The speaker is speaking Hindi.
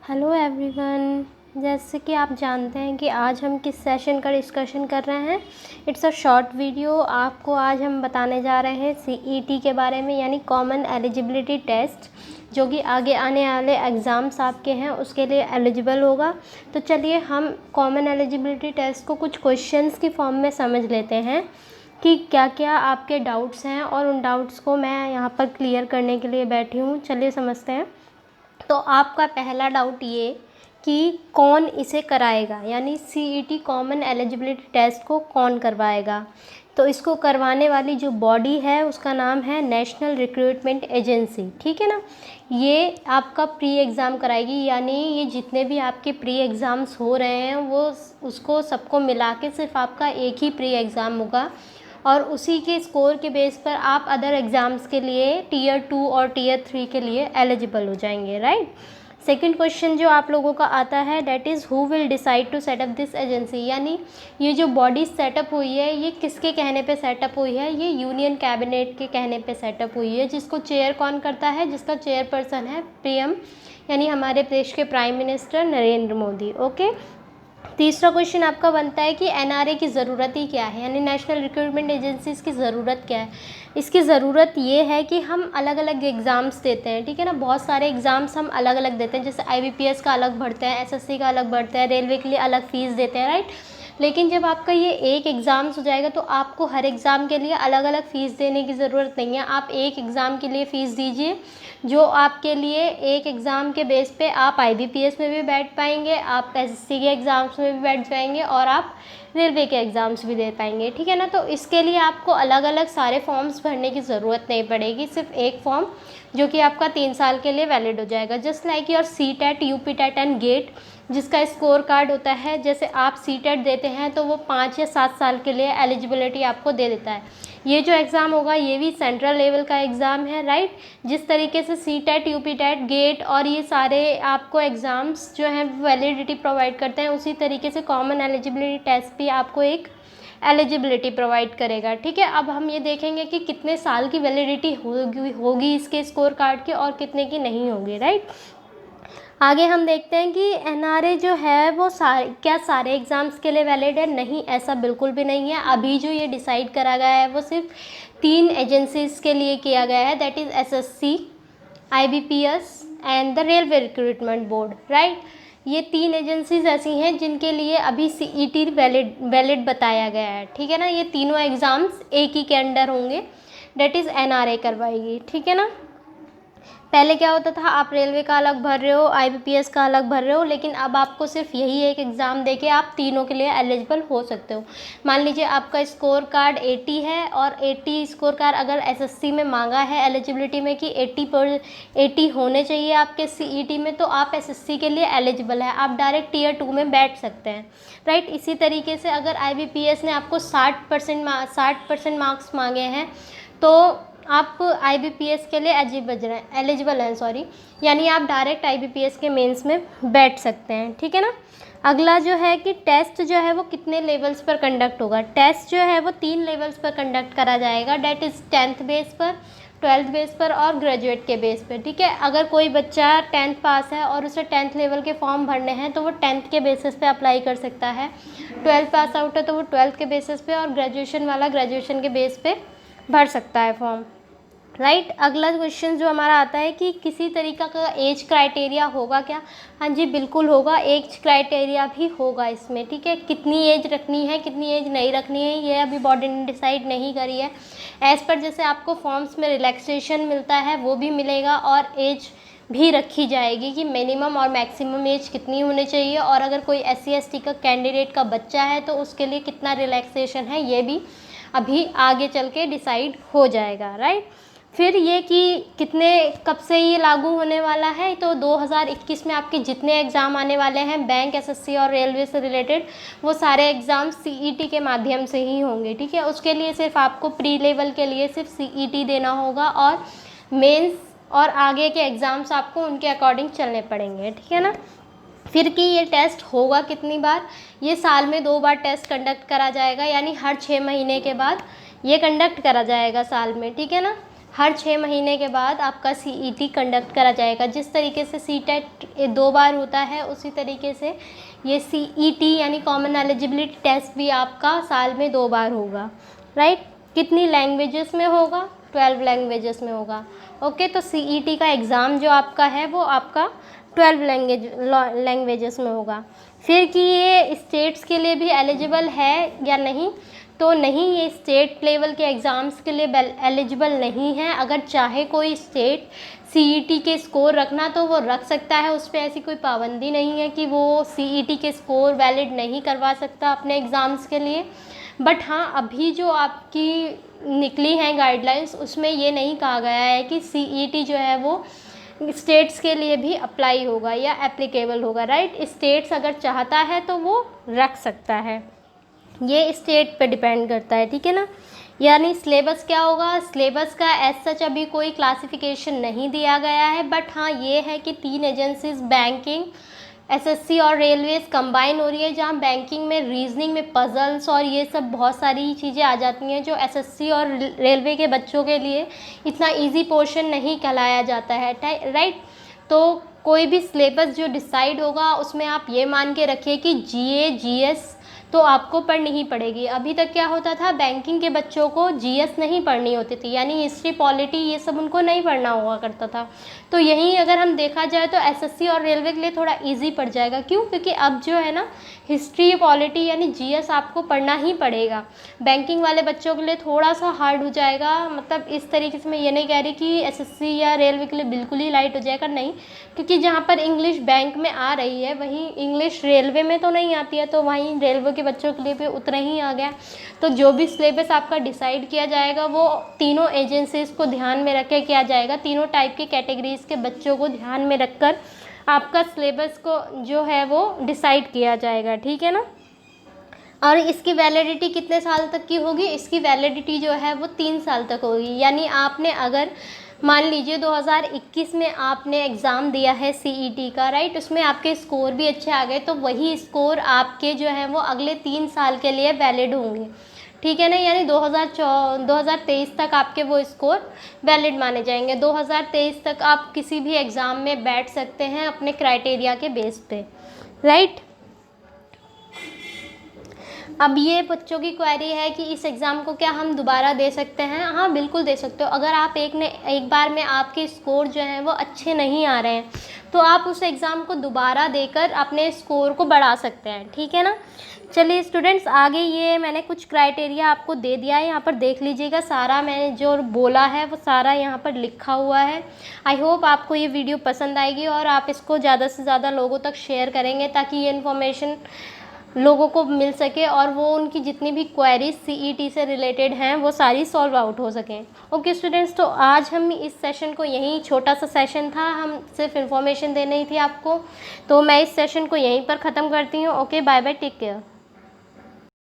Hello everyone. जैसे कि आप जानते हैं कि आज हम किस सेशन का डिस्कशन कर रहे हैं। It's a short video. आपको आज हम बताने जा रहे हैं सीईटी के बारे में, यानी कॉमन एलिजिबिलिटी टेस्ट, जो कि आगे आने वाले एग्ज़ाम्स आपके हैं उसके लिए एलिजिबल होगा। तो चलिए हम कॉमन एलिजिबिलिटी टेस्ट को कुछ क्वेश्चंस की फॉर्म में समझ लेते हैं कि क्या क्या आपके डाउट्स हैं, और उन डाउट्स को मैं यहाँ पर क्लियर करने के लिए बैठी हूँ। चलिए समझते हैं। तो आपका पहला डाउट ये कि कौन इसे कराएगा, यानी सीईटी कॉमन एलिजिबिलिटी टेस्ट को कौन करवाएगा। तो इसको करवाने वाली जो बॉडी है उसका नाम है नेशनल रिक्रूटमेंट एजेंसी, ठीक है ना। ये आपका प्री एग्ज़ाम कराएगी, यानी ये जितने भी आपके प्री एग्ज़ाम्स हो रहे हैं वो उसको सबको मिला के सिर्फ आपका एक ही प्री एग्ज़ाम होगा, और उसी के स्कोर के बेस पर आप अदर एग्ज़ाम्स के लिए टीयर 2 और टीयर 3 के लिए एलिजिबल हो जाएंगे, राइट। सेकंड क्वेश्चन जो आप लोगों का आता है that is who will decide to set up this agency, यानी ये जो बॉडी सेटअप हुई है ये किसके कहने पे सेटअप हुई है। ये यूनियन कैबिनेट के कहने पे सेटअप हुई है, जिसको चेयर कौन करता है, जिसका चेयरपर्सन है पीएम, यानी हमारे देश के prime minister Narendra Modi. Okay. तीसरा क्वेश्चन आपका बनता है कि एनआरए की ज़रूरत ही क्या है, यानी नेशनल रिक्रूटमेंट एजेंसीज़ की ज़रूरत क्या है। इसकी ज़रूरत ये है कि हम अलग अलग एग्ज़ाम्स देते हैं, ठीक है ना। बहुत सारे एग्ज़ाम्स हम अलग अलग देते हैं, जैसे आईबीपीएस का अलग भरते हैं, एसएससी का अलग भरते हैं, रेलवे के लिए अलग फ़ीस देते हैं, राइट। लेकिन जब आपका ये एक एग्ज़ाम्स हो जाएगा तो आपको हर एग्ज़ाम के लिए अलग अलग फ़ीस देने की ज़रूरत नहीं है। आप एक एग्ज़ाम के लिए फ़ीस दीजिए, जो आपके लिए एक एग्ज़ाम के बेस पे आप आईबीपीएस में भी बैठ पाएंगे, आप एसएससी के एग्ज़ाम्स में भी बैठ जाएंगे, और आप रेलवे के एग्ज़ाम्स भी दे पाएंगे, ठीक है ना। तो इसके लिए आपको अलग अलग सारे फॉर्म्स भरने की ज़रूरत नहीं पड़ेगी, सिर्फ एक फॉर्म जो कि आपका 3 साल के लिए वैलिड हो जाएगा। Just like your CTET, UPTET and GATE, जिसका स्कोर कार्ड होता है। जैसे आप सीटेट देते हैं तो वो 5 या 7 साल के लिए एलिजिबिलिटी आपको दे देता है। ये जो एग्ज़ाम होगा ये भी सेंट्रल लेवल का एग्ज़ाम है, राइट। जिस तरीके से सीटेट, यूपीटेट, गेट और ये सारे आपको एग्ज़ाम्स जो हैं वैलिडिटी प्रोवाइड करते हैं, उसी तरीके से कॉमन एलिजिबिलिटी टेस्ट भी आपको एक एलिजिबिलिटी प्रोवाइड करेगा, ठीक है। अब हम ये देखेंगे कि कितने साल की वैलिडिटी होगी इसके स्कोर कार्ड की और कितने की नहीं होगी, राइट। आगे हम देखते हैं कि एनआरए जो है वो सारे एग्ज़ाम्स के लिए वैलिड है। नहीं, ऐसा बिल्कुल भी नहीं है। अभी जो ये डिसाइड करा गया है वो सिर्फ 3 एजेंसीज़ के लिए किया गया है, that is SSC, IBPS and the railway recruitment board, right. ये 3 एजेंसीज ऐसी हैं जिनके लिए अभी सीईटी वैलिड बताया गया है, ठीक है ना। ये तीनों एग्ज़ाम्स एक ही के अंडर होंगे, दैट इज़ एनआरए करवाएगी, ठीक है ना। पहले क्या होता था, आप रेलवे का अलग भर रहे हो, आईबीपीएस का अलग भर रहे हो, लेकिन अब आपको सिर्फ यही एक एग्ज़ाम देके आप तीनों के लिए एलिजिबल हो सकते हो। मान लीजिए आपका स्कोर कार्ड 80 है, और 80 स्कोर कार्ड अगर एसएससी में मांगा है एलिजिबिलिटी में कि 80 होने चाहिए आपके सीईटी में, तो आप एसएससी के लिए एलिजिबल है, आप डायरेक्ट टीयर 2 में बैठ सकते हैं, राइट। इसी तरीके से अगर आईबीपीएस ने आपको 60% मार्क्स मांगे हैं तो आप आईबीपीएस के लिए एलिजिबल हैं, सॉरी, यानी आप डायरेक्ट आईबीपीएस के मेंस में बैठ सकते हैं, ठीक है ना। अगला जो है कि टेस्ट जो है वो कितने लेवल्स पर कंडक्ट होगा। टेस्ट जो है वो 3 लेवल्स पर कंडक्ट करा जाएगा, डेट इज़ 10th बेस पर, 12th बेस पर और ग्रेजुएट के बेस पर, ठीक है। अगर कोई बच्चा 10th पास है और उसे 10th लेवल के फॉर्म भरने हैं तो वो 10th के बेसिस पे अप्लाई कर सकता है। 12th पास आउट है तो वो 12th के बेसिस पे, और ग्रेजुएशन वाला ग्रेजुएशन के बेस पे भर सकता है फॉर्म, राइट। अगला क्वेश्चन जो हमारा आता है कि किसी तरीका का एज क्राइटेरिया होगा क्या। हाँ जी, बिल्कुल होगा, एज क्राइटेरिया भी होगा इसमें, ठीक है। कितनी एज रखनी है, कितनी एज नहीं रखनी है, ये अभी बॉडी ने डिसाइड नहीं करी है। एज़ पर जैसे आपको फॉर्म्स में रिलैक्सेशन मिलता है वो भी मिलेगा, और एज भी रखी जाएगी कि मिनिमम और मैक्सिमम एज कितनी होनी चाहिए, और अगर कोई SC/ST का कैंडिडेट का बच्चा है तो उसके लिए कितना रिलैक्सेशन है, ये भी अभी आगे चल के डिसाइड हो जाएगा, राइट। फिर ये कि कब से ये लागू होने वाला है, तो 2021 में आपके जितने एग्ज़ाम आने वाले हैं बैंक, एसएससी और रेलवे से रिलेटेड, वो सारे एग्ज़ाम सीईटी के माध्यम से ही होंगे, ठीक है। उसके लिए सिर्फ आपको प्री लेवल के लिए सिर्फ सीईटी देना होगा, और मेंस और आगे के एग्ज़ाम्स आपको उनके अकॉर्डिंग चलने पड़ेंगे, ठीक है ना। फिर कि ये टेस्ट होगा कितनी बार, ये साल में 2 बार टेस्ट कंडक्ट करा जाएगा, यानी हर 6 महीने के बाद ये कंडक्ट करा जाएगा साल में, ठीक है ना। हर 6 महीने के बाद आपका CET कंडक्ट करा जाएगा। जिस तरीके से CTET 2 बार होता है, उसी तरीके से ये CET यानी कॉमन एलिजिबिलिटी टेस्ट भी आपका साल में 2 बार होगा, राइट। कितनी लैंग्वेजेस में होगा? 12 लैंग्वेजेस में होगा। ओके, तो CET का एग्ज़ाम जो आपका है वो आपका 12 लैंग्वेजेस में होगा। फिर कि ये स्टेट्स के लिए भी एलिजिबल है या नहीं, तो नहीं, ये स्टेट लेवल के एग्ज़ाम्स के लिए एलिजिबल नहीं है। अगर चाहे कोई स्टेट CET के स्कोर रखना तो वो रख सकता है, उस पर ऐसी कोई पाबंदी नहीं है कि वो CET के स्कोर वैलिड नहीं करवा सकता अपने एग्ज़ाम्स के लिए। बट हाँ, अभी जो आपकी निकली हैं गाइडलाइंस, उसमें ये नहीं कहा गया है कि CET जो है वो स्टेट्स के लिए भी अप्लाई होगा या एप्लीकेबल होगा, राइट। स्टेट्स अगर चाहता है तो वो रख सकता है, ये स्टेट पे डिपेंड करता है, ठीक है ना। यानी सिलेबस क्या होगा? सिलेबस का एज सच अभी कोई क्लासिफिकेशन नहीं दिया गया है, बट हाँ ये है कि 3 एजेंसीज बैंकिंग, SSC और रेलवेज़ कंबाइन हो रही है, जहाँ बैंकिंग में रीजनिंग में पजल्स और ये सब बहुत सारी चीज़ें आ जाती हैं जो SSC और रेलवे के बच्चों के लिए इतना इजी पोर्शन नहीं कहलाया जाता है, राइट। तो कोई भी सिलेबस जो डिसाइड होगा उसमें आप ये मान के रखिए कि GA GS तो आपको पढ़नी ही पड़ेगी। अभी तक क्या होता था, बैंकिंग के बच्चों को GS नहीं पढ़नी होती थी, यानी हिस्ट्री पॉलिटी ये सब उनको नहीं पढ़ना हुआ करता था। तो यहीं अगर हम देखा जाए तो SSC और रेलवे के लिए थोड़ा इजी पड़ जाएगा। क्यों? क्योंकि अब जो है ना, हिस्ट्री पॉलिटी यानी GS आपको पढ़ना ही पड़ेगा। बैंकिंग वाले बच्चों के लिए थोड़ा सा हार्ड हो जाएगा। मतलब इस तरीके से मैं ये नहीं कह रही कि SSC या रेलवे के लिए बिल्कुल ही लाइट हो जाएगा, नहीं, क्योंकि जहाँ पर इंग्लिश बैंक में आ रही है वहीं इंग्लिश रेलवे में तो नहीं आती है, तो वहीं रेलवे के बच्चों के लिए भी उतना ही आ गया। तो जो भी सिलेबस आपका डिसाइड किया जाएगा वो तीनों एजेंसीज़ को ध्यान में रख के किया जाएगा, तीनों टाइप की कैटेगरीज़ के बच्चों को ध्यान में रखकर आपका सिलेबस को जो है वो डिसाइड किया जाएगा, ठीक है ना। और इसकी वैलिडिटी कितने साल तक की होगी? इसकी वैलिडिटी जो है वो 3 साल तक होगी। यानी आपने अगर मान लीजिए 2021 में आपने एग्ज़ाम दिया है CET का, राइट, उसमें आपके स्कोर भी अच्छे आ गए, तो वही स्कोर आपके जो है वो अगले 3 साल के लिए वैलिड होंगे, ठीक है ना। यानी 2023 तक आपके वो स्कोर वैलिड माने जाएंगे। 2023 तक आप किसी भी एग्ज़ाम में बैठ सकते हैं अपने क्राइटेरिया के बेस पे, राइट। अब ये बच्चों की क्वेरी है कि इस एग्ज़ाम को क्या हम दोबारा दे सकते हैं? हाँ, बिल्कुल दे सकते हो। अगर आप एक बार में आपके स्कोर जो हैं वो अच्छे नहीं आ रहे हैं तो आप उस एग्ज़ाम को दोबारा देकर अपने स्कोर को बढ़ा सकते हैं, ठीक है ना। चलिए स्टूडेंट्स, आगे ये मैंने कुछ क्राइटेरिया आपको दे दिया है, यहाँ पर देख लीजिएगा। सारा मैंने जो बोला है वो सारा यहाँ पर लिखा हुआ है। आई होप आपको ये वीडियो पसंद आएगी और आप इसको ज़्यादा से ज़्यादा लोगों तक शेयर करेंगे ताकि ये इन्फॉर्मेशन लोगों को मिल सके और वो उनकी जितनी भी क्वेरीज CET से रिलेटेड हैं वो सारी सॉल्व आउट हो सकें। ओके स्टूडेंट्स, तो आज हम इस सेशन को यहीं, छोटा सा सेशन था, हम सिर्फ इन्फॉर्मेशन देनी थी आपको, तो मैं इस सेशन को यहीं पर ख़त्म करती हूँ। Okay, bye bye, take care.